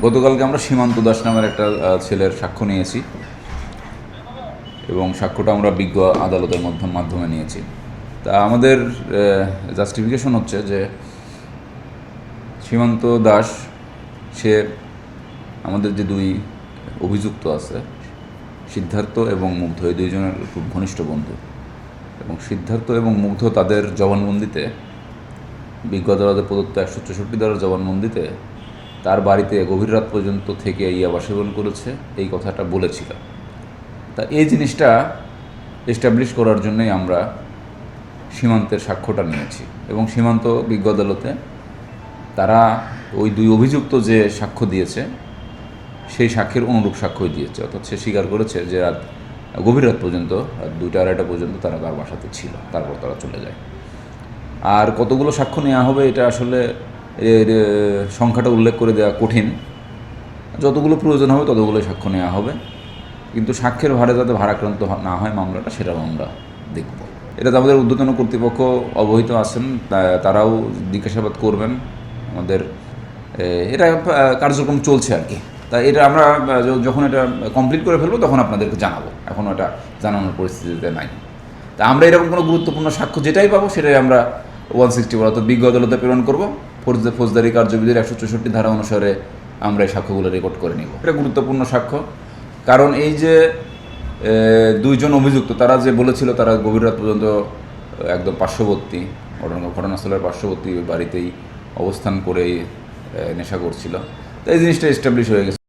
গতকালকে আমরা সীমান্ত দাস নামের একটা ছেলের সাক্ষ্য নিয়েছি এবং সাক্ষ্যটা আমরা বিজ্ঞ আদালতের মাধ্যমে নিয়েছি। তা আমাদের জাস্টিফিকেশন হচ্ছে যে সীমান্ত দাস সে আমাদের যে দুই অভিযুক্ত আছে সিদ্ধার্থ এবং মুগ্ধ, এই দুইজনের খুব ঘনিষ্ঠ বন্ধু, এবং সিদ্ধার্থ এবং মুগ্ধ তাদের জবানবন্দিতে বিজ্ঞ আদালতে প্রদত্ত 164 ধারার জবানবন্দিতে তার বাড়িতে গভীর রাত পর্যন্ত থেকে ইয়াবা সেবন করেছে এই কথাটা বলেছিল। তা এই জিনিসটা এস্টাবলিশ করার জন্যই আমরা সীমান্তের সাক্ষ্যটা নিয়েছি এবং সীমান্ত বিজ্ঞ আদালতে তারা ওই দুই অভিযুক্ত যে সাক্ষ্য দিয়েছে সেই সাক্ষ্যের অনুরূপ সাক্ষ্যই দিয়েছে, অর্থাৎ সে স্বীকার করেছে যে গভীর রাত পর্যন্ত, রাত 2টা-2:30 পর্যন্ত তারা তার বাসাতে ছিল, তারপর তারা চলে যায়। আর কতগুলো সাক্ষ্য নেওয়া হবে এটা আসলে এর সংখ্যাটা উল্লেখ করে দেওয়া কঠিন, যতগুলো প্রয়োজন হবে ততগুলোই সাক্ষ্য নেওয়া হবে, কিন্তু সাক্ষ্যের ভারে যাতে ভারাক্রান্ত না হয় মামলাটা, সেটাও আমরা দেখব। এটাতে আমাদের ঊর্ধ্বতন কর্তৃপক্ষ অবহিত আছেন, তারাও জিজ্ঞাসাবাদ করবেন। আমাদের এটা কার্যক্রম চলছে আর কি। তা এটা আমরা যখন এটা কমপ্লিট করে ফেলবো তখন আপনাদেরকে জানাবো, এখনও এটা জানানোর পরিস্থিতিতে নাই। তা আমরা এরকম কোনো গুরুত্বপূর্ণ সাক্ষ্য যেটাই পাবো সেটাই আমরা 164 অর্থাৎ বিজ্ঞ আদালতে প্রেরণ করবো। ফৌজদারি কার্যবিধির 164 ধারা অনুসারে আমরা এই সাক্ষ্যগুলো রেকর্ড করে নিব। এটা গুরুত্বপূর্ণ সাক্ষ্য, কারণ এই যে দুইজন অভিযুক্ত তারা যে বলেছিল তারা গভীর রাত পর্যন্ত একদম পার্শ্ববর্তী ঘটনাস্থলের পার্শ্ববর্তী বাড়িতেই অবস্থান করে নেশা করছিল, তো এই জিনিসটা এস্টাবলিশ হয়ে গেছে।